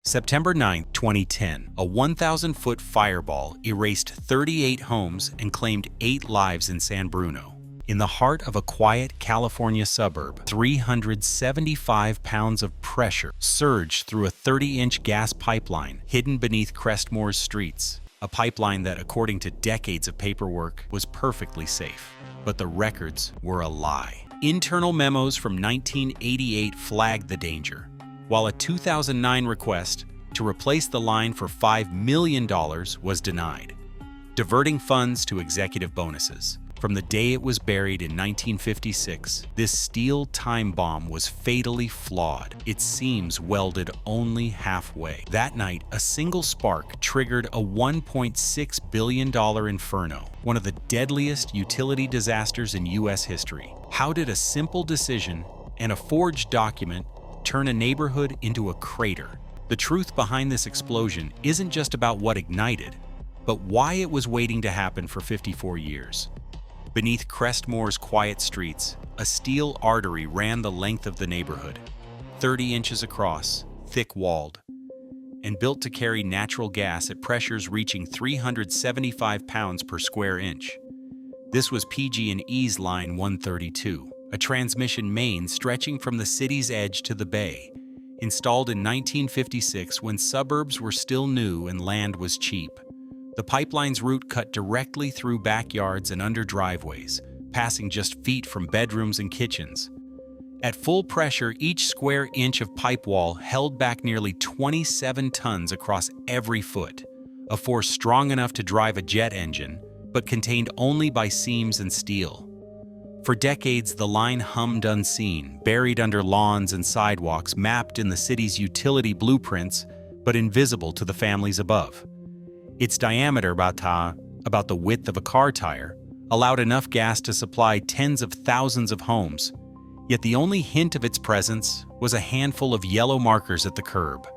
September 9, 2010, a 1,000-foot fireball erased 38 homes and claimed 8 lives in San Bruno. In the heart of a quiet California suburb, 375 pounds of pressure surged through a 30-inch gas pipeline hidden beneath Crestmore's streets, a pipeline that, according to decades of paperwork, was perfectly safe. But the records were a lie. Internal memos from 1988 flagged the danger, while a 2009 request to replace the line for $5 million was denied, diverting funds to executive bonuses. From the day it was buried in 1956, this steel time bomb was fatally flawed, its seams welded only halfway. That night, a single spark triggered a $1.6 billion inferno, one of the deadliest utility disasters in U.S. history. How did a simple decision and a forged document turn a neighborhood into a crater? The truth behind this explosion isn't just about what ignited, but why it was waiting to happen for 54 years. Beneath Crestmore's quiet streets, a steel artery ran the length of the neighborhood, 30 inches across, thick-walled, and built to carry natural gas at pressures reaching 375 pounds per square inch. This was PG&E's Line 132, a transmission main stretching from the city's edge to the bay, installed in 1956 when suburbs were still new and land was cheap. The pipeline's route cut directly through backyards and under driveways, passing just feet from bedrooms and kitchens. At full pressure, each square inch of pipe wall held back nearly 27 tons across every foot, a force strong enough to drive a jet engine, but contained only by seams and steel. For decades, the line hummed unseen, buried under lawns and sidewalks, mapped in the city's utility blueprints, but invisible to the families above. Its diameter, about the width of a car tire, allowed enough gas to supply tens of thousands of homes, yet the only hint of its presence was a handful of yellow markers at the curb.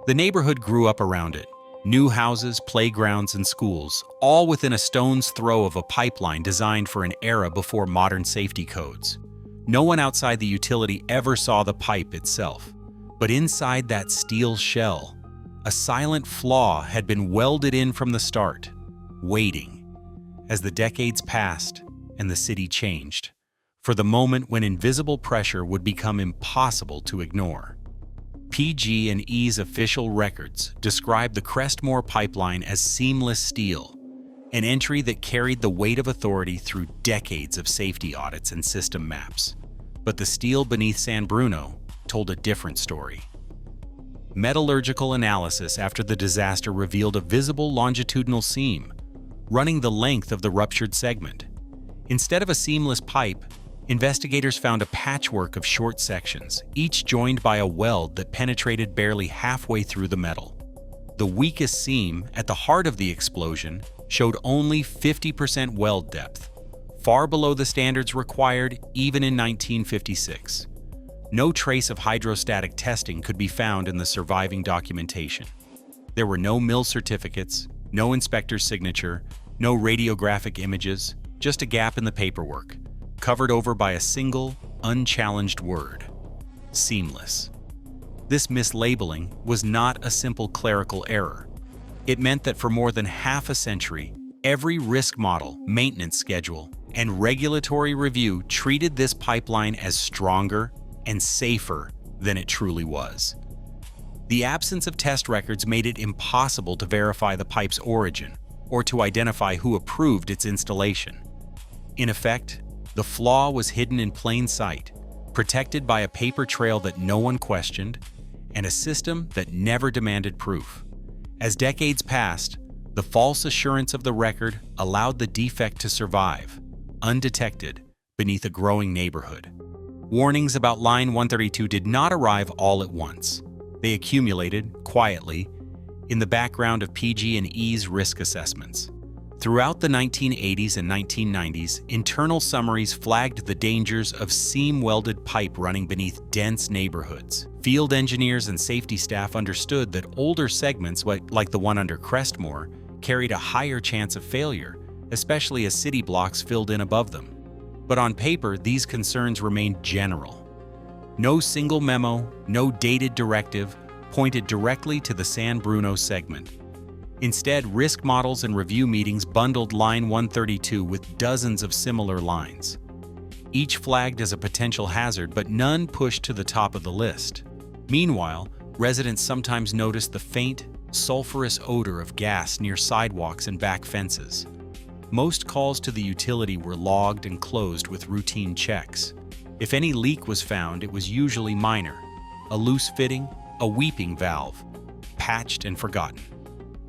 The neighborhood grew up around it. New houses, playgrounds, and schools, all within a stone's throw of a pipeline designed for an era before modern safety codes. No one outside the utility ever saw the pipe itself, but inside that steel shell, a silent flaw had been welded in from the start, waiting, as the decades passed and the city changed, for the moment when invisible pressure would become impossible to ignore. PG&E's official records describe the Crestmore pipeline as seamless steel, an entry that carried the weight of authority through decades of safety audits and system maps. But the steel beneath San Bruno told a different story. Metallurgical analysis after the disaster revealed a visible longitudinal seam, running the length of the ruptured segment. Instead of a seamless pipe, investigators found a patchwork of short sections, each joined by a weld that penetrated barely halfway through the metal. The weakest seam, at the heart of the explosion, showed only 50% weld depth, far below the standards required even in 1956. No trace of hydrostatic testing could be found in the surviving documentation. There were no mill certificates, no inspector's signature, no radiographic images, just a gap in the paperwork, covered over by a single, unchallenged word: seamless. This mislabeling was not a simple clerical error. It meant that for more than half a century, every risk model, maintenance schedule, and regulatory review treated this pipeline as stronger and safer than it truly was. The absence of test records made it impossible to verify the pipe's origin or to identify who approved its installation. In effect, the flaw was hidden in plain sight, protected by a paper trail that no one questioned and a system that never demanded proof. As decades passed, the false assurance of the record allowed the defect to survive, undetected, beneath a growing neighborhood. Warnings about Line 132 did not arrive all at once. They accumulated, quietly, in the background of PG&E's risk assessments. Throughout the 1980s and 1990s, internal summaries flagged the dangers of seam-welded pipe running beneath dense neighborhoods. Field engineers and safety staff understood that older segments, like the one under Crestmore, carried a higher chance of failure, especially as city blocks filled in above them. But on paper, these concerns remained general. No single memo, no dated directive, pointed directly to the San Bruno segment. Instead, risk models and review meetings bundled Line 132 with dozens of similar lines. Each flagged as a potential hazard, but none pushed to the top of the list. Meanwhile, residents sometimes noticed the faint, sulfurous odor of gas near sidewalks and back fences. Most calls to the utility were logged and closed with routine checks. If any leak was found, it was usually minor: a loose fitting, a weeping valve, patched and forgotten.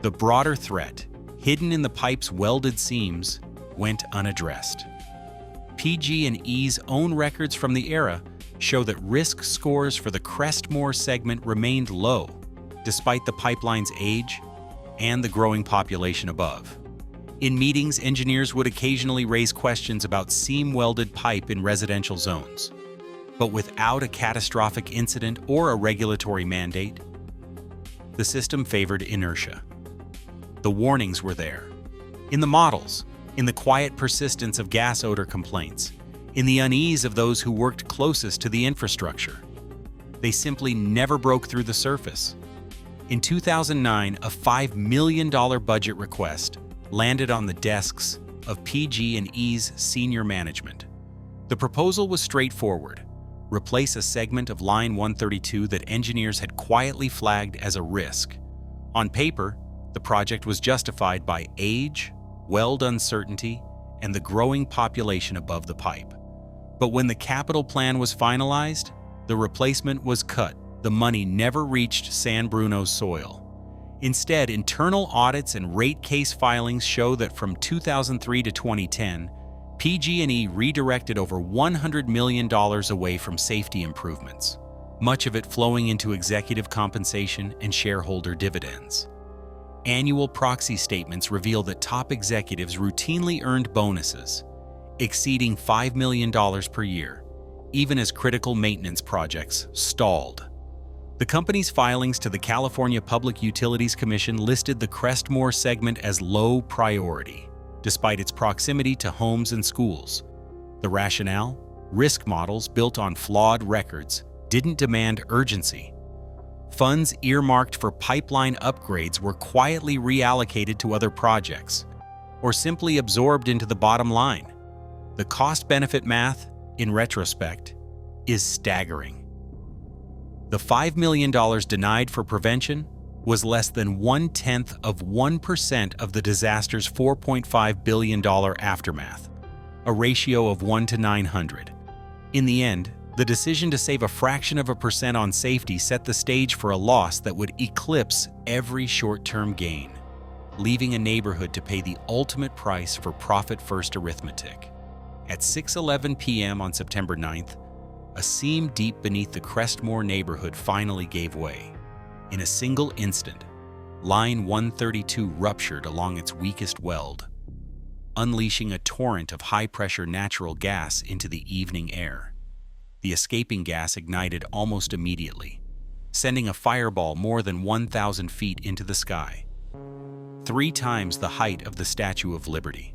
The broader threat, hidden in the pipe's welded seams, went unaddressed. PG&E's own records from the era show that risk scores for the Crestmore segment remained low, despite the pipeline's age and the growing population above. In meetings, engineers would occasionally raise questions about seam-welded pipe in residential zones. But without a catastrophic incident or a regulatory mandate, the system favored inertia. The warnings were there. In the models, in the quiet persistence of gas odor complaints, in the unease of those who worked closest to the infrastructure. They simply never broke through the surface. In 2009, a $5 million budget request landed on the desks of PG&E's senior management. The proposal was straightforward: replace a segment of Line 132 that engineers had quietly flagged as a risk. On paper, the project was justified by age, weld uncertainty, and the growing population above the pipe. But when the capital plan was finalized, the replacement was cut. The money never reached San Bruno's soil. Instead, internal audits and rate case filings show that from 2003 to 2010, PG&E redirected over $100 million away from safety improvements, much of it flowing into executive compensation and shareholder dividends. Annual proxy statements reveal that top executives routinely earned bonuses, exceeding $5 million per year, even as critical maintenance projects stalled. The company's filings to the California Public Utilities Commission listed the Crestmore segment as low priority, despite its proximity to homes and schools. The rationale? Risk models built on flawed records didn't demand urgency. Funds earmarked for pipeline upgrades were quietly reallocated to other projects, or simply absorbed into the bottom line. The cost-benefit math, in retrospect, is staggering. The $5 million denied for prevention was less than 0.1% of the disaster's $4.5 billion aftermath, a ratio of 1 to 900. In the end, the decision to save a fraction of a percent on safety set the stage for a loss that would eclipse every short-term gain, leaving a neighborhood to pay the ultimate price for profit-first arithmetic. At 6:11 p.m. on September 9th, a seam deep beneath the Crestmore neighborhood finally gave way. In a single instant, Line 132 ruptured along its weakest weld, unleashing a torrent of high-pressure natural gas into the evening air. The escaping gas ignited almost immediately, sending a fireball more than 1,000 feet into the sky, 3 times the height of the Statue of Liberty.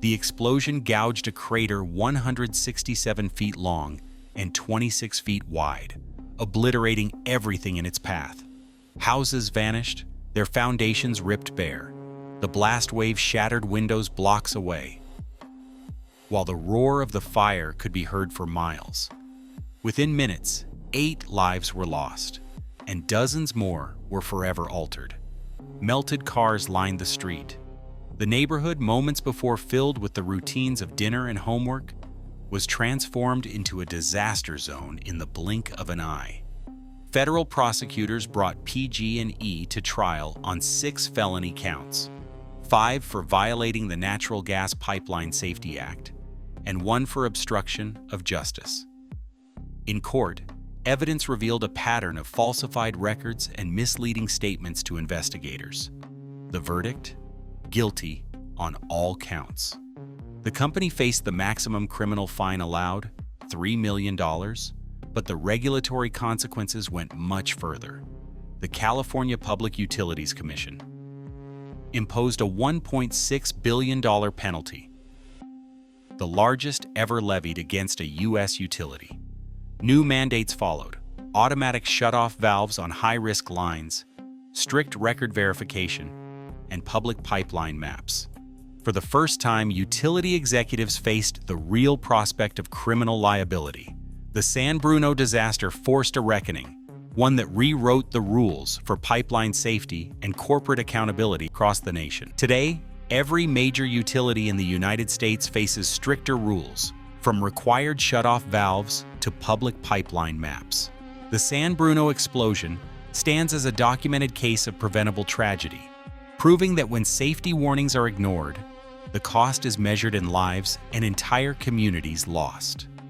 The explosion gouged a crater 167 feet long and 26 feet wide, obliterating everything in its path. Houses vanished, their foundations ripped bare. The blast wave shattered windows blocks away, while the roar of the fire could be heard for miles. Within minutes, 8 lives were lost, and dozens more were forever altered. Melted cars lined the street. The neighborhood, moments before filled with the routines of dinner and homework, was transformed into a disaster zone in the blink of an eye. Federal prosecutors brought PG&E to trial on 6 felony counts, 5 for violating the Natural Gas Pipeline Safety Act, and 1 for obstruction of justice. In court, evidence revealed a pattern of falsified records and misleading statements to investigators. The verdict? Guilty on all counts. The company faced the maximum criminal fine allowed, $3 million, but the regulatory consequences went much further. The California Public Utilities Commission imposed a $1.6 billion penalty, the largest ever levied against a U.S. utility. New mandates followed: automatic shutoff valves on high-risk lines, strict record verification, and public pipeline maps. For the first time, utility executives faced the real prospect of criminal liability. The San Bruno disaster forced a reckoning, one that rewrote the rules for pipeline safety and corporate accountability across the nation. Today, every major utility in the United States faces stricter rules, from required shutoff valves to public pipeline maps. The San Bruno explosion stands as a documented case of preventable tragedy, proving that when safety warnings are ignored, the cost is measured in lives and entire communities lost.